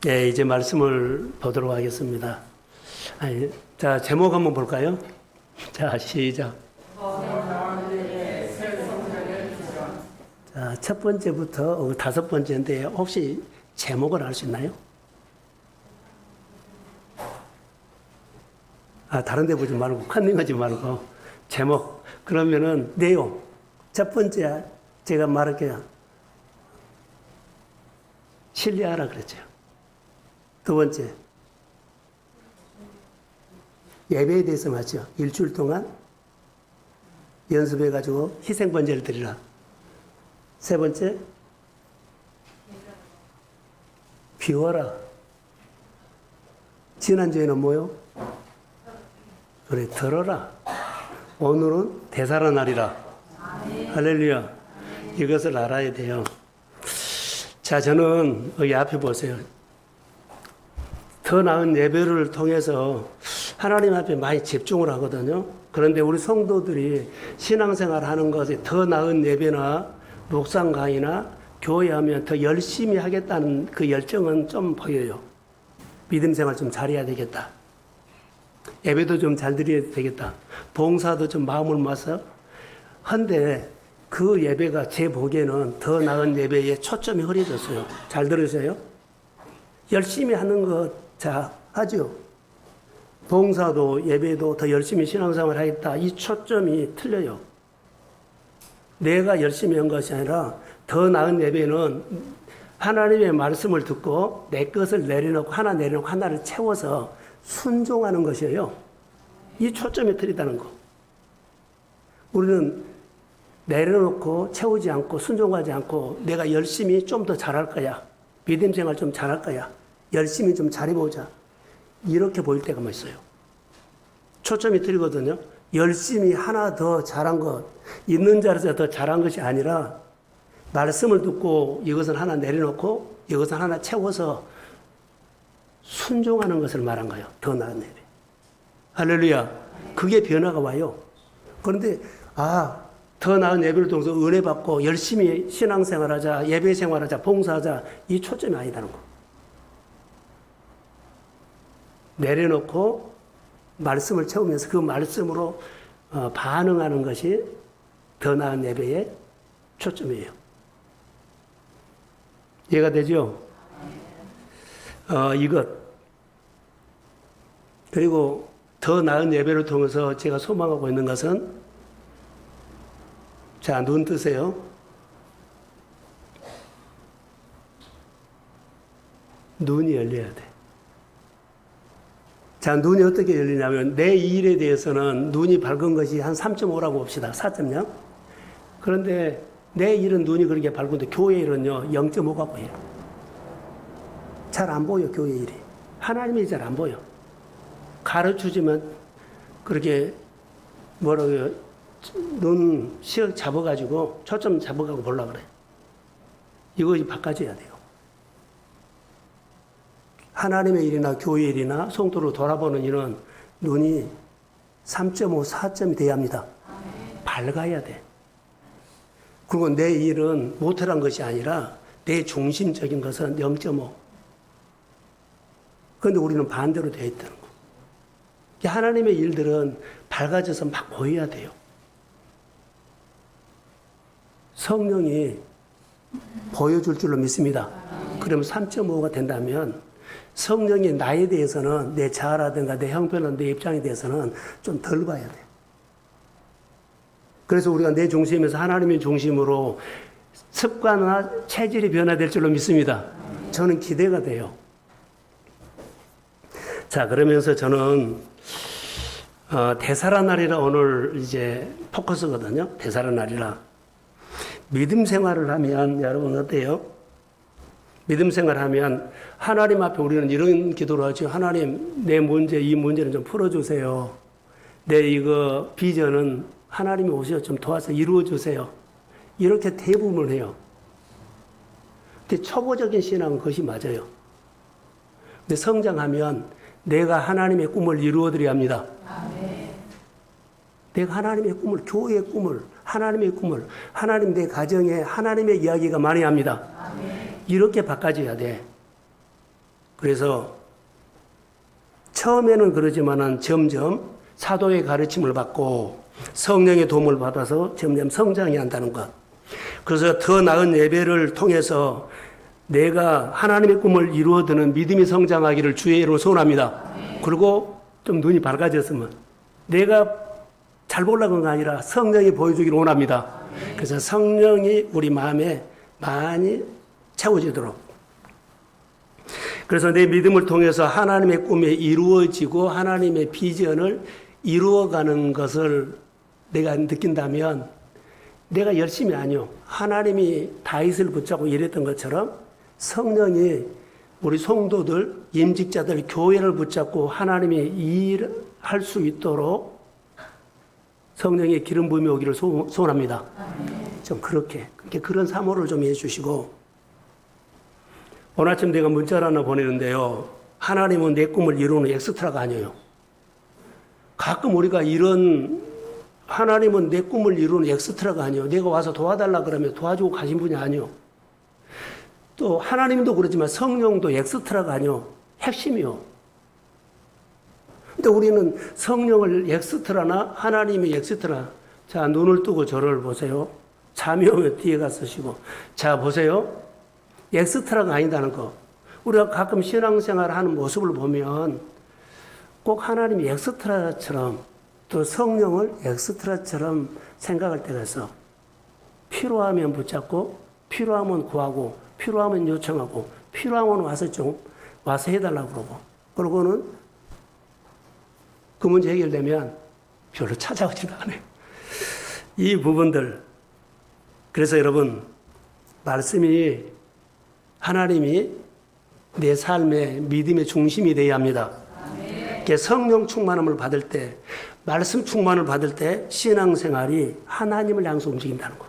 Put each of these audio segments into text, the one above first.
네, 이제 말씀을 보도록 하겠습니다. 자, 제목 한번 볼까요? 자, 시작. 자, 첫 번째부터 다섯 번째인데 혹시 제목을 알 수 있나요? 다른 데 보지 말고 컨닝하지 말고 제목. 그러면은 내용. 첫 번째 제가 말할게요. 신뢰하라 그랬죠. 두 번째, 예배에 대해서 맞죠. 일주일 동안 연습해가지고 희생번제를 드리라. 세 번째, 비워라. 지난주에는 뭐요? 그래, 들어라. 오늘은 되살아나리라. 할렐루야. 이것을 알아야 돼요. 자, 저는 여기 앞에 보세요. 더 나은 예배를 통해서 하나님 앞에 많이 집중을 하거든요. 그런데 우리 성도들이 신앙생활 하는 것에 더 나은 예배나 묵상 강의나 교회 하면 더 열심히 하겠다는 그 열정은 좀 보여요. 믿음 생활 좀 잘해야 되겠다. 예배도 좀 잘 드려야 되겠다. 봉사도 좀 마음을 모아서. 한데 그 예배가 제 보기에는 더 나은 예배에 초점이 흐려졌어요. 잘 들으세요? 열심히 하는 것 자, 하죠. 봉사도 예배도 더 열심히 신앙생활을 하겠다. 이 초점이 틀려요. 내가 열심히 한 것이 아니라 더 나은 예배는 하나님의 말씀을 듣고 내 것을 내려놓고 하나 내려놓고 하나를 채워서 순종하는 것이에요. 이 초점이 틀리다는 거. 우리는 내려놓고 채우지 않고 순종하지 않고 내가 열심히 좀 더 잘할 거야. 믿음 생활 좀 잘할 거야. 열심히 좀 잘해보자. 이렇게 보일 때가 있어요. 초점이 틀리거든요. 열심히 하나 더 잘한 것, 있는 자리에서 더 잘한 것이 아니라 말씀을 듣고 이것은 하나 내려놓고 이것은 하나 채워서 순종하는 것을 말한 거예요. 더 나은 예배. 할렐루야. 그게 변화가 와요. 그런데 더 나은 예배를 통해서 은혜 받고 열심히 신앙생활하자, 예배 생활하자, 봉사하자, 이 초점이 아니다는 거. 내려놓고 말씀을 채우면서 그 말씀으로 반응하는 것이 더 나은 예배의 초점이에요. 이해가 되죠? 이것. 그리고 더 나은 예배를 통해서 제가 소망하고 있는 것은, 자, 눈 뜨세요. 눈이 열려야 돼. 자, 눈이 어떻게 열리냐면 내 일에 대해서는 눈이 밝은 것이 한 3.5라고 봅시다. 4.0. 그런데 내 일은 눈이 그렇게 밝은데 교회 일은요 0.5가 보여요. 잘 안 보여. 교회 일이. 하나님이 잘 안 보여. 가르쳐주면 그렇게 뭐라고요, 눈 시력 잡아가지고 초점 잡아가고 보려고 그래. 이거 바꿔줘야 돼요. 하나님의 일이나 교회 일이나 성도를 돌아보는 일은 눈이 3.5, 4점이 돼야 합니다. 밝아야 돼. 그리고 내 일은 못하란 것이 아니라 내 중심적인 것은 0.5. 그런데 우리는 반대로 되어 있다는 거. 하나님의 일들은 밝아져서 막 보여야 돼요. 성령이 보여줄 줄로 믿습니다. 그러면 3.5가 된다면 성령이 나에 대해서는 내 자아라든가 내 형편이나 내 입장에 대해서는 좀 덜 봐야 돼. 그래서 우리가 내 중심에서 하나님의 중심으로 습관과 체질이 변화될 줄로 믿습니다. 저는 기대가 돼요. 자, 그러면서 저는 되살아나리라 오늘 이제 포커스거든요. 되살아나리라. 믿음 생활을 하면 여러분 어때요? 믿음 생활하면 하나님 앞에 우리는 이런 기도를 하죠. 하나님, 내 문제, 이 문제는 좀 풀어주세요. 내 이거 비전은 하나님이 오셔서 좀 도와서 이루어주세요. 이렇게 대부분을 해요. 근데 초보적인 신앙은 그것이 맞아요. 근데 성장하면 내가 하나님의 꿈을 이루어드려야 합니다. 내가 하나님의 꿈을, 교회의 꿈을, 하나님의 꿈을, 하나님 내 가정에 하나님의 이야기가 많이 합니다. 이렇게 바꿔줘야 돼. 그래서 처음에는 그러지만은 점점 사도의 가르침을 받고 성령의 도움을 받아서 점점 성장해 한다는 것. 그래서 더 나은 예배를 통해서 내가 하나님의 꿈을 이루어드는 믿음이 성장하기를 주의 이름으로 소원합니다. 그리고 좀 눈이 밝아졌으면 내가 잘 보려고 한 게 아니라 성령이 보여주기를 원합니다. 그래서 성령이 우리 마음에 많이 채워지도록. 그래서 내 믿음을 통해서 하나님의 꿈이 이루어지고 하나님의 비전을 이루어가는 것을 내가 느낀다면 내가 열심히 아니요. 하나님이 다윗을 붙잡고 일했던 것처럼 성령이 우리 성도들, 임직자들, 교회를 붙잡고 하나님이 일할 수 있도록 성령의 기름 부음이 오기를 소원합니다. 좀 그렇게 그런 사모를 좀 해주시고 오늘 아침 내가 문자를 하나 보내는데요. 하나님은 내 꿈을 이루는 엑스트라가 아니에요. 가끔 우리가 이런 하나님은 내 꿈을 이루는 엑스트라가 아니에요. 내가 와서 도와달라 그러면 도와주고 가신 분이 아니에요. 또 하나님도 그렇지만 성령도 엑스트라가 아니에요. 핵심이요. 근데 우리는 성령을 엑스트라나 하나님이 엑스트라. 자, 눈을 뜨고 저를 보세요. 잠이 오면 뒤에 가서 쉬고. 자, 보세요. 엑스트라가 아니다는 거. 우리가 가끔 신앙생활 하는 모습을 보면 꼭 하나님이 엑스트라처럼 또 성령을 엑스트라처럼 생각할 때가 있어. 필요하면 붙잡고, 필요하면 구하고, 필요하면 요청하고, 필요하면 와서 해달라고 그러고, 그러고는 그 문제 해결되면 별로 찾아오지도 않아요. 이 부분들. 그래서 여러분, 말씀이 하나님이 내 삶의 믿음의 중심이 되어야 합니다. 성령 충만함을 받을 때, 말씀 충만을 받을 때 신앙생활이 하나님을 향해서 움직인다는 것.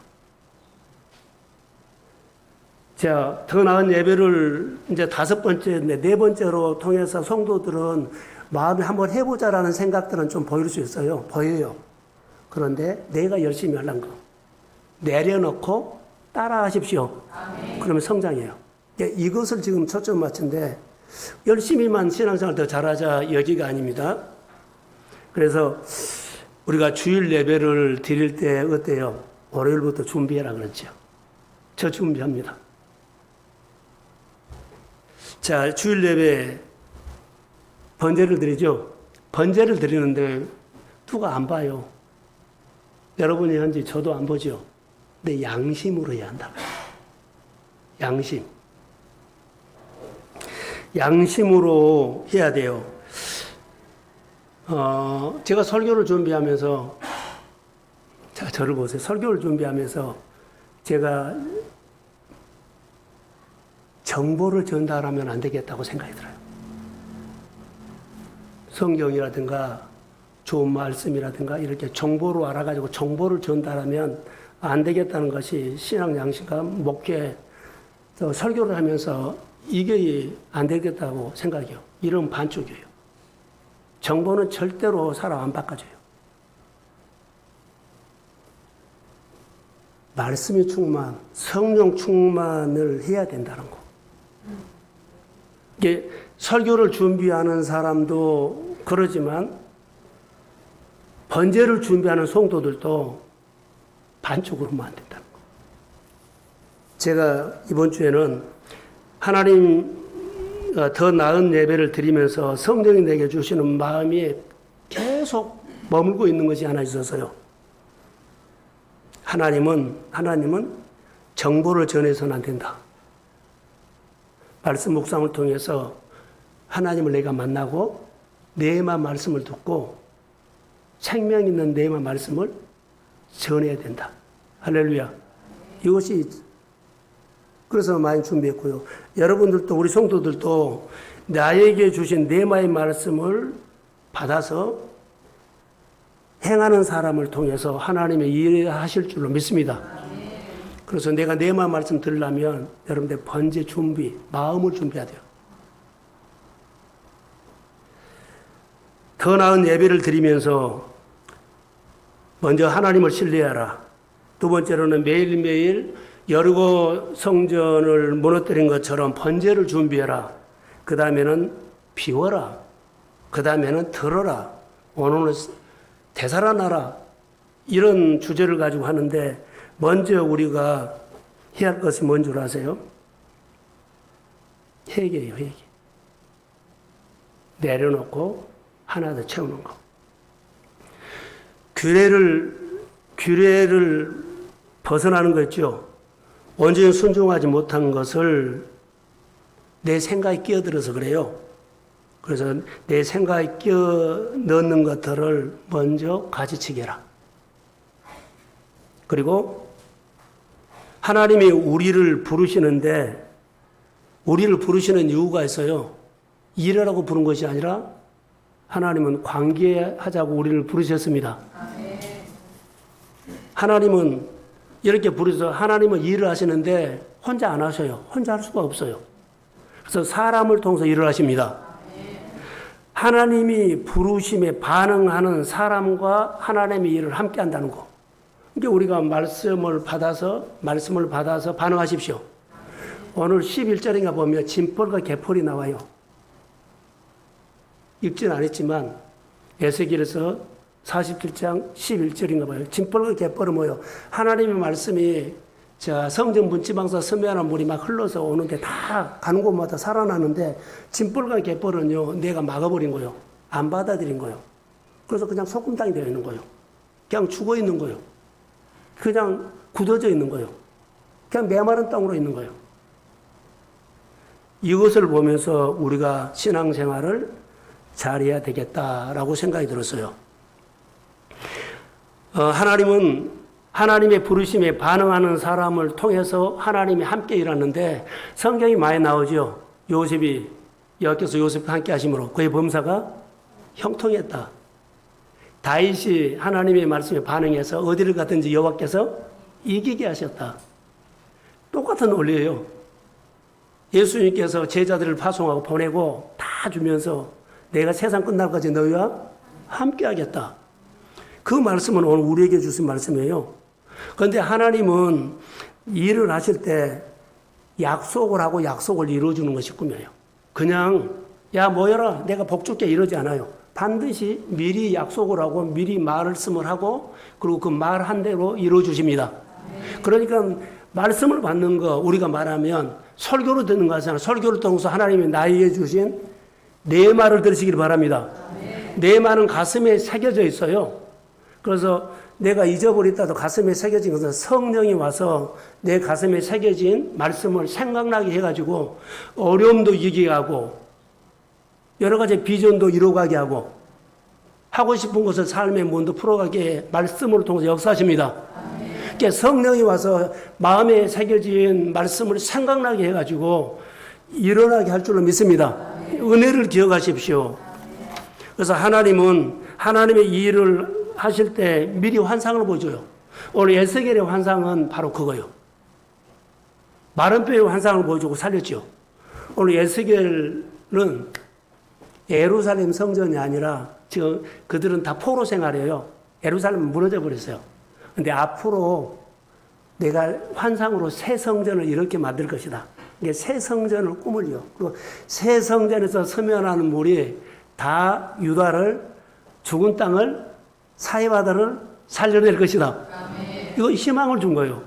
자, 더 나은 예배를 이제 5번째, 4번째로 통해서 성도들은 마음에 한번 해보자라는 생각들은 좀 보일 수 있어요. 보여요. 그런데 내가 열심히 하려는 거. 내려놓고 따라 하십시오. 그러면 성장해요. 이것을 지금 초점 맞춘데 열심히만 신앙생활 더 잘하자 여기가 아닙니다. 그래서 우리가 주일 예배를 드릴 때 어때요? 월요일부터 준비해라 그랬죠. 저 준비합니다. 자, 주일 예배 번제를 드리죠. 번제를 드리는데 누가 안 봐요. 여러분이 한지 저도 안 보죠. 근데 양심으로 해야 한다. 양심. 양심으로 해야 돼요. 제가 설교를 준비하면서, 자, 저를 보세요. 설교를 준비하면서 제가 정보를 전달하면 안 되겠다고 생각이 들어요. 성경이라든가 좋은 말씀이라든가 이렇게 정보로 알아가지고 정보를 전달하면 안 되겠다는 것이 신앙 양심과 목회, 또 설교를 하면서 이게 안 되겠다고 생각해요. 이런 반쪽이에요. 정보는 절대로 사람 안 바꿔줘요. 말씀이 충만, 성령 충만을 해야 된다는 거. 이게 설교를 준비하는 사람도 그러지만 번제를 준비하는 성도들도 반쪽으로만 안 된다는 거. 제가 이번 주에는 하나님 더 나은 예배를 드리면서 성령이 내게 주시는 마음이 계속 머물고 있는 것이 하나 있어서요. 하나님은 정보를 전해서는 안 된다. 말씀 묵상을 통해서 하나님을 내가 만나고 내만 말씀을 듣고 생명 있는 내만 말씀을 전해야 된다. 할렐루야. 이것이 그래서 많이 준비했고요. 여러분들도 우리 성도들도 나에게 주신 내마의 말씀을 받아서 행하는 사람을 통해서 하나님의 일을 하실 줄로 믿습니다. 그래서 내가 내마 말씀 들으려면 여러분들 번제 준비, 마음을 준비해야 돼요. 더 나은 예배를 드리면서 먼저 하나님을 신뢰하라. 두 번째로는 매일매일 여리고 성전을 무너뜨린 것처럼 번제를 준비해라. 그 다음에는 비워라. 그 다음에는 들어라. 오늘은 되살아나라. 이런 주제를 가지고 하는데 먼저 우리가 해야 할 것이 뭔 줄 아세요? 회개예요, 회개. 내려놓고 하나 더 채우는 거. 규례를 벗어나는 거 있죠. 온전히 순종하지 못한 것을 내 생각에 끼어들어서 그래요. 그래서 내 생각에 끼어 넣는 것들을 먼저 가지치게 해라. 그리고 하나님이 우리를 부르시는데 우리를 부르시는 이유가 있어요. 일하라고 부른 것이 아니라 하나님은 관계하자고 우리를 부르셨습니다. 하나님은 이렇게 부르셔서 하나님은 일을 하시는데 혼자 안 하셔요. 혼자 할 수가 없어요. 그래서 사람을 통해서 일을 하십니다. 하나님이 부르심에 반응하는 사람과 하나님의 일을 함께 한다는 거. 이게 우리가 말씀을 받아서 반응하십시오. 오늘 11절인가 보면 짐벌과 개펄이 나와요. 읽지는 않았지만 에스겔에서 47장 11절인가 봐요. 짐벌과 개펄은 뭐예요? 하나님의 말씀이 성전 문지방사 스며하는 물이 막 흘러서 오는데 다 가는 곳마다 살아나는데 짐벌과 개펄은요, 내가 막아버린 거예요. 안 받아들인 거예요. 그래서 그냥 소금탕이 되어 있는 거예요. 그냥 죽어 있는 거예요. 그냥 굳어져 있는 거예요. 그냥 메마른 땅으로 있는 거예요. 이것을 보면서 우리가 신앙생활을 잘해야 되겠다라고 생각이 들었어요. 하나님은 하나님의 부르심에 반응하는 사람을 통해서 하나님이 함께 일하는데 성경이 많이 나오죠. 요셉이 여호와께서 요셉과 함께 하심으로 그의 범사가 형통했다. 다윗이 하나님의 말씀에 반응해서 어디를 가든지 여호와께서 이기게 하셨다. 똑같은 원리예요. 예수님께서 제자들을 파송하고 보내고 다 주면서 내가 세상 끝날까지 너희와 함께 하겠다. 그 말씀은 오늘 우리에게 주신 말씀이에요. 그런데 하나님은 일을 하실 때 약속을 하고 약속을 이루어주는 것이 꿈이에요. 그냥 야 모여라 내가 복 줄게 이러지 않아요. 반드시 미리 약속을 하고 미리 말씀을 하고 그리고 그 말한 대로 이루어주십니다. 그러니까 말씀을 받는 거 우리가 말하면 설교로 듣는 거 아니잖아요. 설교를 통해서 하나님이 나에게 주신 내 말을 들으시길 바랍니다. 내 말은 가슴에 새겨져 있어요. 그래서 내가 잊어버렸다도 가슴에 새겨진 것은 성령이 와서 내 가슴에 새겨진 말씀을 생각나게 해가지고 어려움도 이기게 하고 여러 가지 비전도 이루어가게 하고 하고 싶은 것을 삶의 문도 풀어가게 말씀을 통해서 역사하십니다. 그러니까 성령이 와서 마음에 새겨진 말씀을 생각나게 해가지고 일어나게 할 줄로 믿습니다. 은혜를 기억하십시오. 그래서 하나님은 하나님의 일을 하실 때 미리 환상을 보여줘요. 오늘 에스겔의 환상은 바로 그거예요. 마른 뼈의 환상을 보여주고 살렸죠. 오늘 에스겔은 예루살렘 성전이 아니라 지금 그들은 다 포로 생활이에요. 예루살렘은 무너져 버렸어요. 근데 앞으로 내가 환상으로 새 성전을 이렇게 만들 것이다. 이게 새 성전을 꾸물요. 그리고 새 성전에서 스며나는 물이 다 유다를 죽은 땅을 사해바다를 살려낼 것이다. 이거 희망을 준 거예요.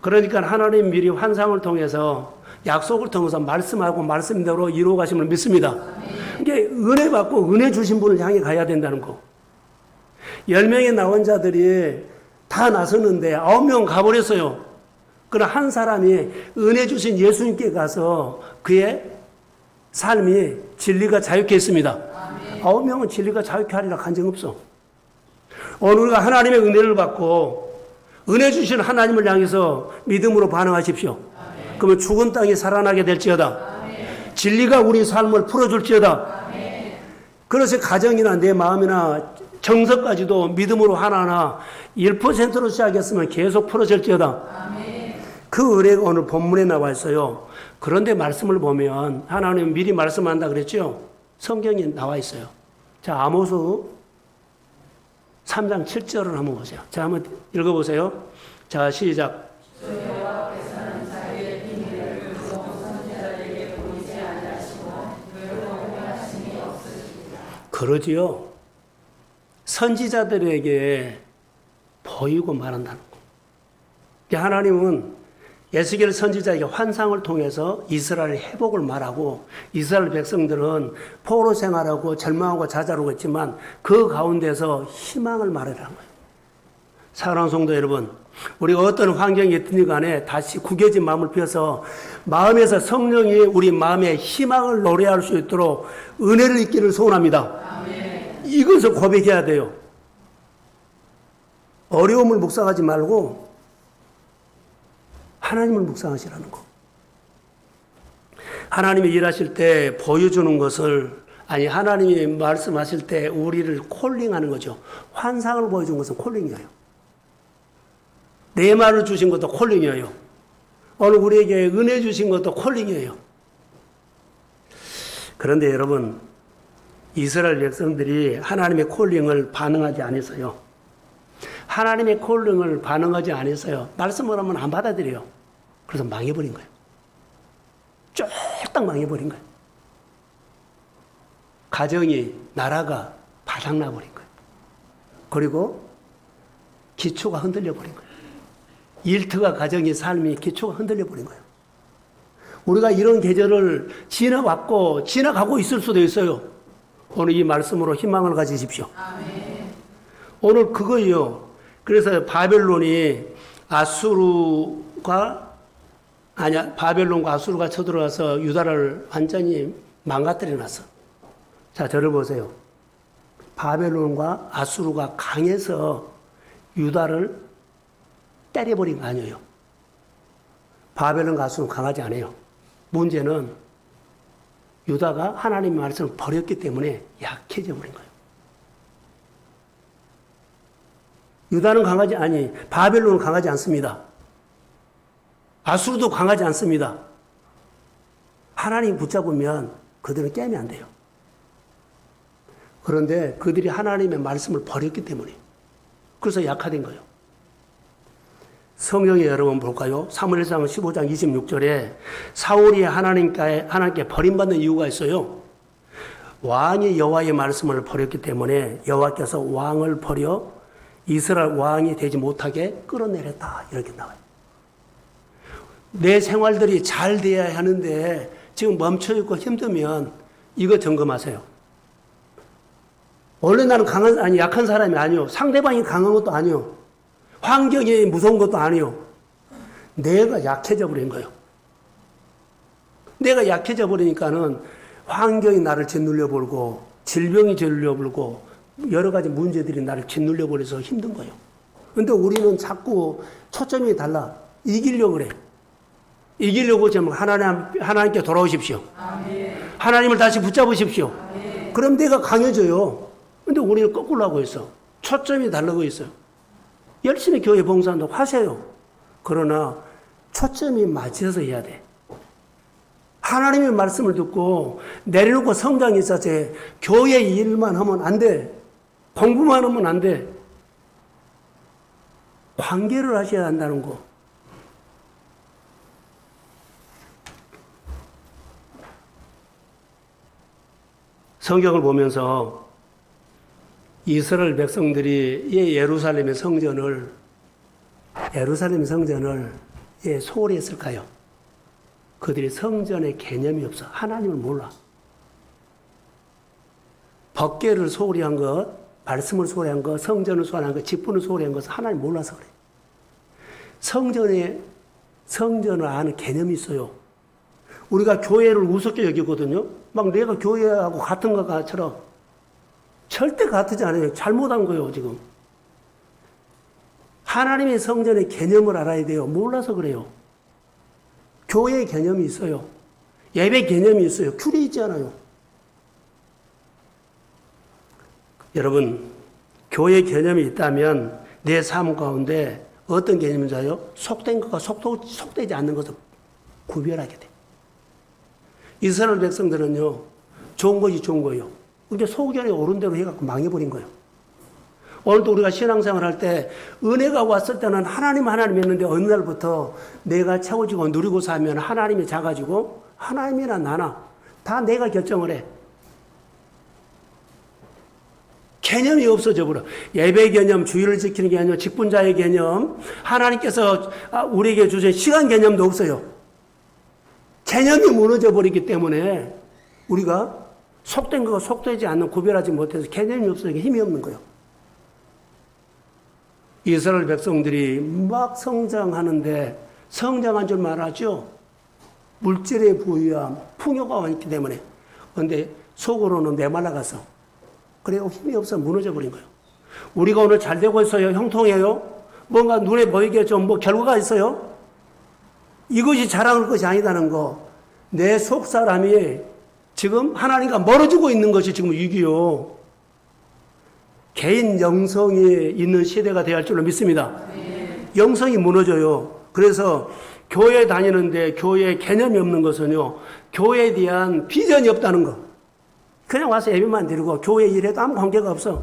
그러니까 하나님 미리 환상을 통해서 약속을 통해서 말씀하고 말씀대로 이루어 가심을 믿습니다. 이게 은혜 받고 은혜 주신 분을 향해 가야 된다는 거. 10명의 나온 자들이 다 나섰는데 9명 가버렸어요. 그러나 한 사람이 은혜 주신 예수님께 가서 그의 삶이 진리가 자유케 했습니다. 9명은 진리가 자유케 하리라 한 적 없어. 오늘 우리가 하나님의 은혜를 받고 은혜 주신 하나님을 향해서 믿음으로 반응하십시오. 그러면 죽은 땅이 살아나게 될지어다. 진리가 우리 삶을 풀어줄지어다. 그래서 가정이나 내 마음이나 정서까지도 믿음으로 하나하나 1%로 시작했으면 계속 풀어질지어다. 그 은혜가 오늘 본문에 나와 있어요. 그런데 말씀을 보면 하나님 미리 말씀한다 그랬죠? 성경에 나와 있어요. 자, 아모스 3장 7절을 한번 보세요. 자, 한번 읽어보세요. 자, 시작. 그러지요. 선지자들에게 보이고 말한다는 거. 하나님은 에스겔 선지자에게 환상을 통해서 이스라엘 회복을 말하고 이스라엘 백성들은 포로 생활하고 절망하고 자자르고 있지만 그 가운데서 희망을 말하라는 거예요. 사랑하는 성도 여러분, 우리가 어떤 환경이 있든 간에 다시 구겨진 마음을 펴서 마음에서 성령이 우리 마음에 희망을 노래할 수 있도록 은혜를 입기를 소원합니다. 아멘. 이것을 고백해야 돼요. 어려움을 묵상하지 말고 하나님을 묵상하시라는 거. 하나님이 일하실 때 보여주는 것을, 아니 하나님이 말씀하실 때 우리를 콜링하는 거죠. 환상을 보여준 것은 콜링이에요. 내 말을 주신 것도 콜링이에요. 오늘 우리에게 은혜 주신 것도 콜링이에요. 그런데 여러분, 이스라엘 백성들이 하나님의 콜링을 반응하지 않았어요. 하나님의 콜링을 반응하지 않았어요. 말씀을 하면 안 받아들여요. 그래서 망해버린 거예요. 쫄딱 망해버린 거예요. 가정이, 나라가 바닥나버린 거예요. 그리고 기초가 흔들려버린 거예요. 일터가, 가정이, 삶이 기초가 흔들려버린 거예요. 우리가 이런 계절을 지나가고 있을 수도 있어요. 오늘 이 말씀으로 희망을 가지십시오. 아멘. 오늘 그거예요. 그래서 바벨론과 아수르가 쳐들어와서 유다를 완전히 망가뜨려 놨어. 자, 저를 보세요. 바벨론과 아수르가 강해서 유다를 때려버린 거 아니에요. 바벨론과 아수르는 강하지 않아요. 문제는 유다가 하나님의 말씀을 버렸기 때문에 약해져 버린 거예요. 바벨론은 강하지 않습니다. 아수르도 강하지 않습니다. 하나님 붙잡으면 그들은 깨면 안 돼요. 그런데 그들이 하나님의 말씀을 버렸기 때문에, 그래서 약화된 거예요. 성경에 여러분 볼까요? 사무엘상 15장 26절에 사울이 하나님께 버림받는 이유가 있어요. 왕이 여호와의 말씀을 버렸기 때문에 여호와께서 왕을 버려 이스라엘 왕이 되지 못하게 끌어내렸다. 이렇게 나와요. 내 생활들이 잘 돼야 하는데 지금 멈춰있고 힘들면 이거 점검하세요. 원래 나는 약한 사람이 아니요. 상대방이 강한 것도 아니요. 환경이 무서운 것도 아니요. 내가 약해져 버린 거예요. 내가 약해져 버리니까는 환경이 나를 짓눌려 버리고 질병이 짓눌려 버리고 여러 가지 문제들이 나를 짓눌려 버려서 힘든 거예요. 그런데 우리는 자꾸 초점이 달라. 이기려고 그래. 이기려고 하면 하나님께 돌아오십시오. 아멘. 하나님을 다시 붙잡으십시오. 아멘. 그럼 내가 강해져요. 그런데 우리는 거꾸로 하고 있어. 초점이 다르고 있어요. 열심히 교회 봉사한다고 하세요. 그러나 초점이 맞춰서 해야 돼. 하나님의 말씀을 듣고 내려놓고 성장이 있어야지. 교회 일만 하면 안 돼. 공부만 하면 안 돼. 관계를 하셔야 한다는 거. 성경을 보면서 이스라엘 백성들이 예루살렘의 성전을 소홀히 했을까요? 그들이 성전의 개념이 없어. 하나님을 몰라. 법궤를 소홀히 한 것, 말씀을 소홀히 한 것, 성전을 소홀히 한 것, 직분을 소홀히 한 것은 하나님 몰라서 그래. 성전을 아는 개념이 있어요. 우리가 교회를 우습게 여기거든요. 막 내가 교회하고 같은 것처럼. 절대 같지 않아요. 잘못한 거예요, 지금. 하나님의 성전의 개념을 알아야 돼요. 몰라서 그래요. 교회의 개념이 있어요. 예배 개념이 있어요. 큐리 있잖아요. 여러분, 교회 개념이 있다면 내 삶 가운데 어떤 개념인지 알아요? 속된 것과 속되지 않는 것을 구별하게 돼. 이스라엘 백성들은요, 좋은 것이 좋은 거예요. 그게 소견에 오른 대로 해갖고 망해버린 거예요. 오늘도 우리가 신앙생활 할 때 은혜가 왔을 때는 하나님 했는데 어느 날부터 내가 채워지고 누리고 살면 하나님이 작아지고 하나님이나 나나 다 내가 결정을 해. 개념이 없어져 버려. 예배 개념, 주의를 지키는 개념, 직분자의 개념, 하나님께서 우리에게 주신 시간 개념도 없어요. 개념이 무너져 버리기 때문에 우리가 속된 거가 속되지 않는 구별하지 못해서 개념이 없으니까 힘이 없는 거예요. 이스라엘 백성들이 막 성장하는데 성장한 줄 말하죠. 물질의 부유함, 풍요가 있기 때문에. 그런데 속으로는 메말라가서 그래요. 힘이 없어 무너져 버린 거예요. 우리가 오늘 잘 되고 있어요. 형통해요. 뭔가 눈에 보이게 좀 결과가 있어요. 이것이 자랑할 것이 아니다는 거. 내 속 사람이 지금 하나님과 멀어지고 있는 것이 지금 위기요. 개인 영성이 있는 시대가 되어야 할 줄로 믿습니다. 영성이 무너져요. 그래서 교회 다니는데 교회에 개념이 없는 것은요, 교회에 대한 비전이 없다는 거. 그냥 와서 예배만 드리고 교회 일에도 아무 관계가 없어.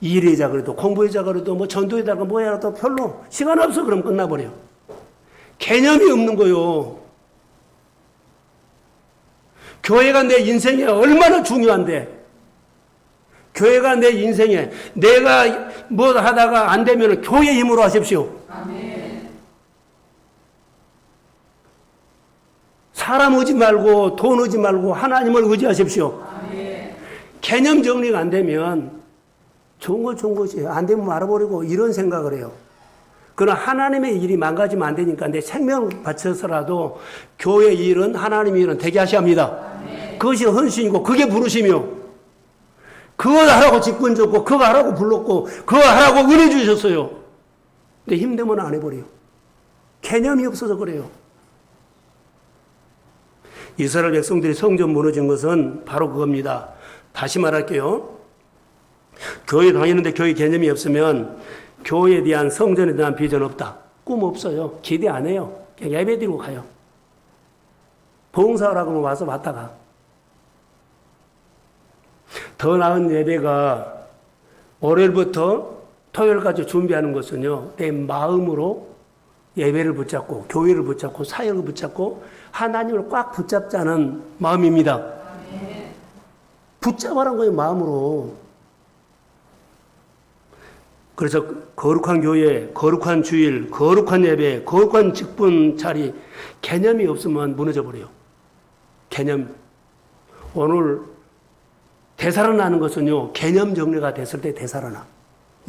일이자 그래도 공부이자 그래도 뭐 전도이자 뭐야 또 별로 시간 없어. 그럼 끝나버려. 개념이 없는 거요. 교회가 내 인생에 얼마나 중요한데, 교회가 내 인생에 내가 뭐 하다가 안 되면 교회 힘으로 하십시오. 아멘. 사람 의지 말고 돈 의지 말고 하나님을 의지하십시오. 아멘. 개념 정리가 안 되면 좋은 것이 안 되면 말아버리고 이런 생각을 해요. 그러나 하나님의 일이 망가지면 안 되니까 내 생명 바쳐서라도 교회 일은 하나님의 일은 되게 하셔야 합니다. 아멘. 그것이 헌신이고 그게 부르심이요. 그거 하라고 직분 줬고 그거 하라고 불렀고 그거 하라고 은혜 주셨어요. 근데 힘들면 안 해버려요. 개념이 없어서 그래요. 이스라엘 백성들이 성전 무너진 것은 바로 그겁니다. 다시 말할게요. 교회 다니는데 교회 개념이 없으면 교회에 대한 성전에 대한 비전 없다. 꿈 없어요. 기대 안 해요. 그냥 예배 드리고 가요. 봉사하라고 하면 와서 왔다가. 더 나은 예배가 월요일부터 토요일까지 준비하는 것은요, 내 마음으로 예배를 붙잡고 교회를 붙잡고 사역을 붙잡고 하나님을 꽉 붙잡자는 마음입니다. 붙잡아라는 거예요, 마음으로. 그래서 거룩한 교회, 거룩한 주일, 거룩한 예배, 거룩한 직분 자리 개념이 없으면 무너져 버려요. 개념. 오늘 되살아나는 것은요, 개념 정리가 됐을 때 되살아나.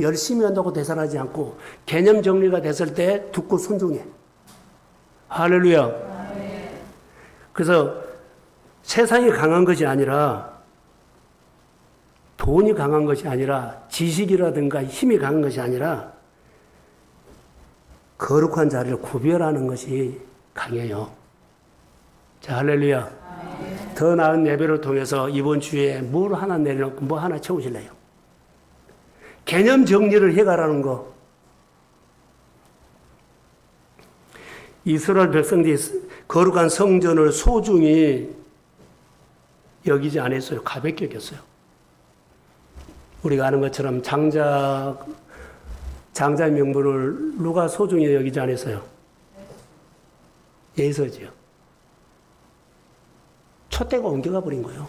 열심히 한다고 되살아나지 않고 개념 정리가 됐을 때 듣고 순종해. 할렐루야. 그래서 세상이 강한 것이 아니라, 돈이 강한 것이 아니라, 지식이라든가 힘이 강한 것이 아니라 거룩한 자리를 구별하는 것이 강해요. 자, 할렐루야. 더 나은 예배를 통해서 이번 주에 뭘 하나 내려놓고 뭐 하나 채우실래요? 개념 정리를 해가라는 거. 이스라엘 백성들이 거룩한 성전을 소중히 여기지 않았어요. 가볍게 여겼어요. 우리가 아는 것처럼 장자의 명분을 누가 소중히 여기지 않았어요? 예서지요. 촛대가 옮겨가 버린 거예요.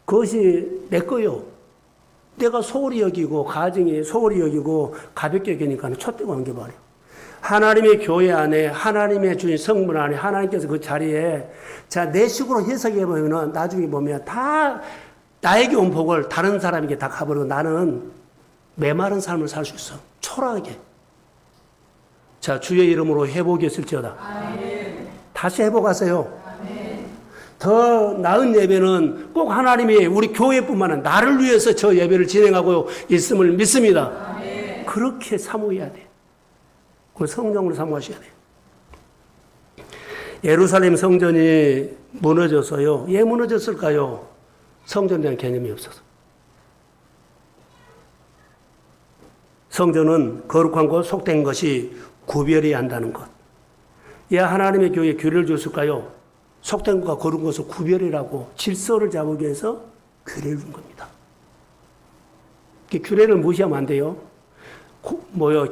그것이 내 거요. 내가 소홀히 여기고 가정이 소홀히 여기고 가볍게 여기니까 촛대가 옮겨버려요. 하나님의 교회 안에 하나님의 주신 성문 안에 하나님께서 그 자리에 자, 내 식으로 해석해 보면 나중에 보면 다 나에게 온 복을 다른 사람에게 다 가버리고 나는 메마른 삶을 살 수 있어. 초라하게. 자, 주의 이름으로 회복이 있을지어다. 아멘. 다시 회복하세요. 아멘. 더 나은 예배는 꼭 하나님이 우리 교회뿐만 아니라 나를 위해서 저 예배를 진행하고 있음을 믿습니다. 아멘. 그렇게 사모해야 돼. 그 성령으로 사모하셔야 돼. 예루살렘 성전이 무너져서요. 왜 무너졌을까요? 성전에 대한 개념이 없어서. 성전은 거룩한 것, 속된 것이 구별해야 한다는 것. 왜 하나님의 교회에 규례를 줬을까요? 속된 것과 거룩한 것을 구별이라고 질서를 잡기 위해서 규례를 준 겁니다. 규례를 무시하면 안 돼요.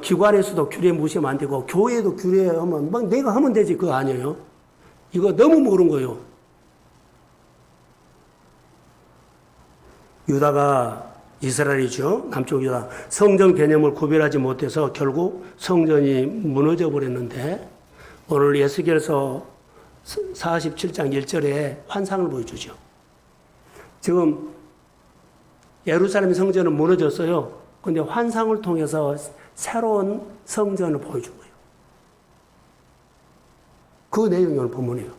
기관에서도 규례 무시하면 안 되고 교회에도 규례하면 막 내가 하면 되지 그거 아니에요. 이거 너무 모르는 거예요. 유다가 이스라엘이죠. 남쪽 유다. 성전 개념을 구별하지 못해서 결국 성전이 무너져 버렸는데 오늘 에스겔서 47장 1절에 환상을 보여주죠. 지금 예루살렘 성전은 무너졌어요. 근데 환상을 통해서 새로운 성전을 보여준 거예요. 그 내용이 오늘 본문이에요.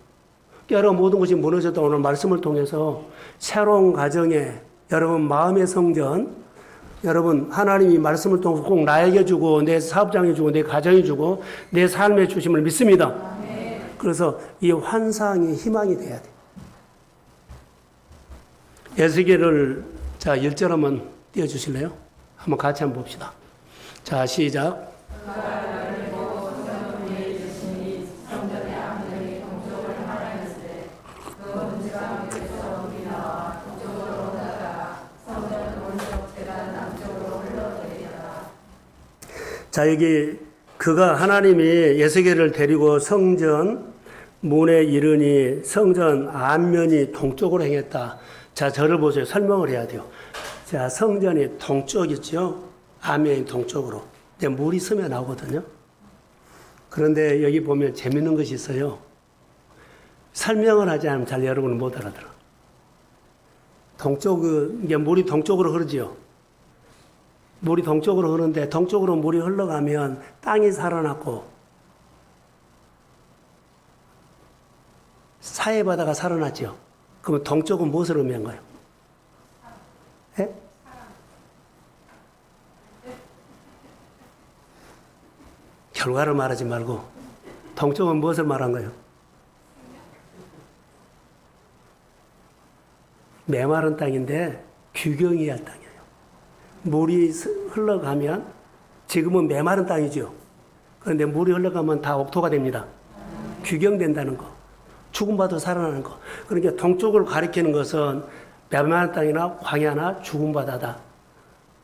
여러분 모든 것이 무너졌다 오늘 말씀을 통해서 새로운 가정에 여러분 마음의 성전, 여러분 하나님이 말씀을 통해서 꼭 나에게 주고 내 사업장에 주고 내 가정에 주고 내 삶에 주심을 믿습니다. 그래서 이 환상이 희망이 돼야 돼. 에스겔을 자 1절 한번 띄워주실래요? 한번 같이 한번 봅시다. 자 시작. 자 여기 그가 하나님이 에스겔을 데리고 성전 문에 이르니 성전 안면이 동쪽으로 행했다. 자 저를 보세요. 설명을 해야 돼요. 자 성전이 동쪽이죠. 안면이 동쪽으로. 근데 물이 스며 나오거든요. 그런데 여기 보면 재밌는 것이 있어요. 설명을 하지 않으면 잘 여러분은 못 알아들어. 이게 물이 동쪽으로 흐르지요. 물이 동쪽으로 흐르는데 동쪽으로 물이 흘러가면 땅이 살아났고 사해바다가 살아났죠. 그러면 동쪽은 무엇을 의미한 거예요? 예? 결과를 말하지 말고 동쪽은 무엇을 말한 거예요? 메마른 땅인데 규경해야 할 땅이에요. 물이 흘러가면 지금은 메마른 땅이죠. 그런데 물이 흘러가면 다 옥토가 됩니다. 규경된다는 거. 죽음받아 살아나는 거. 그러니까 동쪽을 가리키는 것은 메마른 땅이나 광야나 죽음바다다.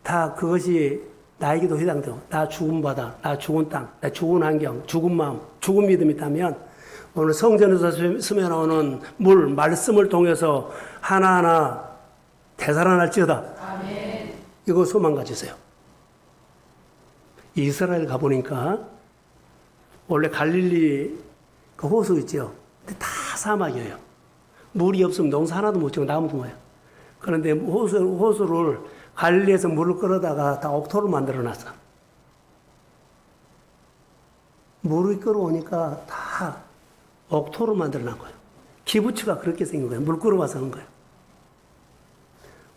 다 그것이 나에게도 해당돼요. 나 죽음바다, 나 죽은 땅, 나 죽은 환경, 죽은 마음, 죽은 믿음이 있다면 오늘 성전에서 스며나오는 물, 말씀을 통해서 하나하나 되살아날지어다. 아멘. 이거 소망 가지세요. 이스라엘 가보니까 원래 갈릴리 그 호수 있죠. 근데 다 사막이에요. 물이 없으면 농사 하나도 못 지고 나무도 뭐예요. 그런데 호수를 갈릴리에서 물을 끌어다가 다 옥토를 만들어 놨어. 물이 끌어오니까 다 옥토로 만들어 놨 거예요. 기부치가 그렇게 생긴 거예요. 물 끌어와서 한 거예요.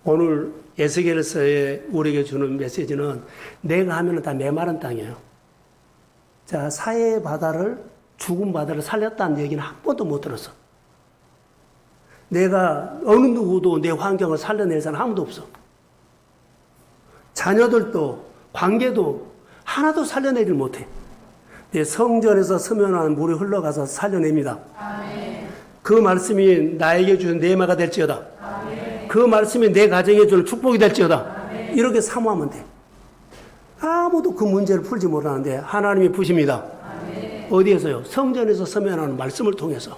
오늘 에스겔서에 우리에게 주는 메시지는 내가 하면은 다 메마른 땅이에요. 자, 사해 바다를, 죽은 바다를 살렸다는 얘기는 한 번도 못 들었어. 내가 어느 누구도 내 환경을 살려낼 사람 아무도 없어. 자녀들도, 관계도 하나도 살려내질 못해. 내 성전에서 스며나는 물이 흘러가서 살려냅니다. 아멘. 그 말씀이 나에게 주는 내마가 될지어다. 아멘. 그 말씀이 내 가정에 주는 축복이 될지어다. 아멘. 이렇게 사모하면 돼. 아무도 그 문제를 풀지 못하는데 하나님이 푸십니다. 아멘. 어디에서요? 성전에서 스며나는 말씀을 통해서.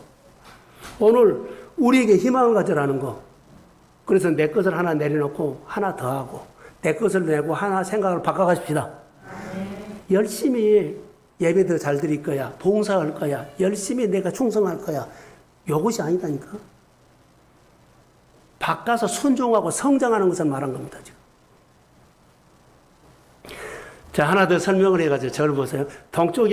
오늘 우리에게 희망을 가져라는 거. 그래서 내 것을 하나 내려놓고 하나 더 하고 내 것을 내고 하나 생각을 바꿔가십시다. 아멘. 열심히 예배도 잘 드릴 거야. 봉사할 거야. 열심히 내가 충성할 거야. 이것이 아니다니까. 바꿔서 순종하고 성장하는 것을 말한 겁니다. 지금. 자, 하나 더 설명을 해가지고 저를 보세요. 동쪽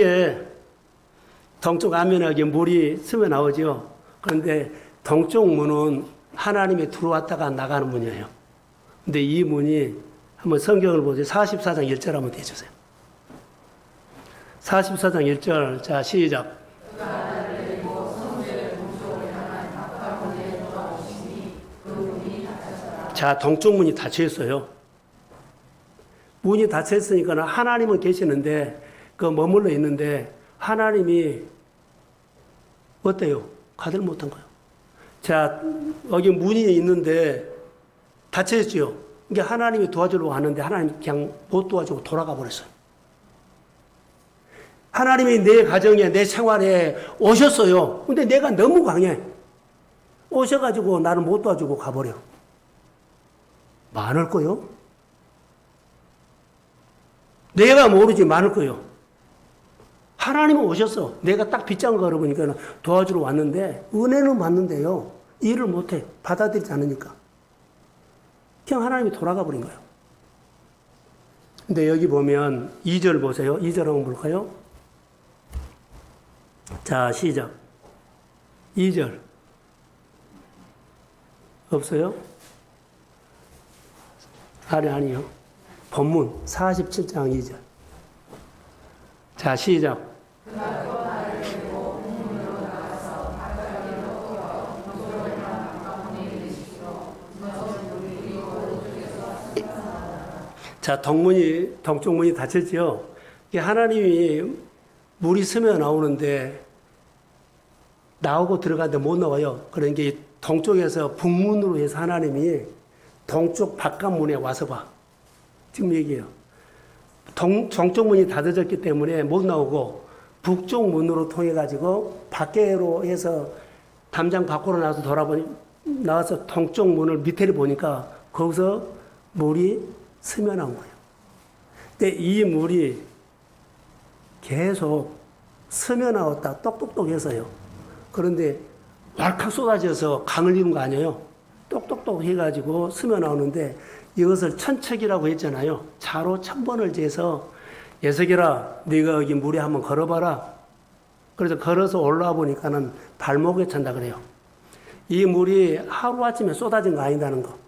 안면에 물이 스며 나오죠. 그런데 동쪽 문은 하나님이 들어왔다가 나가는 문이에요. 근데 이 문이 한번 성경을 보세요. 44장 1절 한번 대주세요. 44장 1절. 자, 시작. 자, 동쪽 문이 닫혀 있어요. 문이 닫혀 있으니까 하나님은 계시는데 그 머물러 있는데 하나님이 어때요? 가들 못한 거예요. 자, 여기 문이 있는데 닫혀 있죠. 이게 하나님이 도와주려고 하는데 하나님이 그냥 못 도와주고 돌아가 버렸어요. 하나님이 내 가정에, 내 생활에 오셨어요. 근데 내가 너무 강해. 오셔가지고 나를 못 도와주고 가버려. 많을 거요. 내가 모르지 많을 거요. 하나님은 오셨어. 내가 딱 빗장 걸어보니까 도와주러 왔는데 은혜는 받는데요. 일을 못해. 받아들이지 않으니까. 그냥 하나님이 돌아가 버린 거예요. 근데 여기 보면 2절 보세요. 2절 한번 볼까요? 자, 시작. 2절. 없어요? 아니요. 본문 47장 2절. 자, 시작. 자, 동쪽 문이 닫혔지요. 하나님이 물이 스며 나오는데 나오고 들어가는데 못 나와요. 그러니까 동쪽에서 북문으로 해서 하나님이 동쪽 바깥문에 와서 봐. 지금 얘기해요. 동쪽 문이 닫아졌기 때문에 못 나오고 북쪽 문으로 통해 가지고 밖으로 해서 담장 밖으로 나와서 동쪽 문을 밑에를 보니까 거기서 물이 스며 나온 거예요. 근데 이 물이 계속 스며 나왔다 똑똑똑 해서요. 그런데 왈칵 쏟아져서 강을 이룬 거 아니에요. 똑똑똑 해가지고 스며 나오는데 이것을 천척이라고 했잖아요. 차로 1000번을 재서 예석이라 네가 여기 물에 한번 걸어봐라. 그래서 걸어서 올라와 보니까는 발목에 찬다 그래요. 이 물이 하루아침에 쏟아진 거 아니다는 거.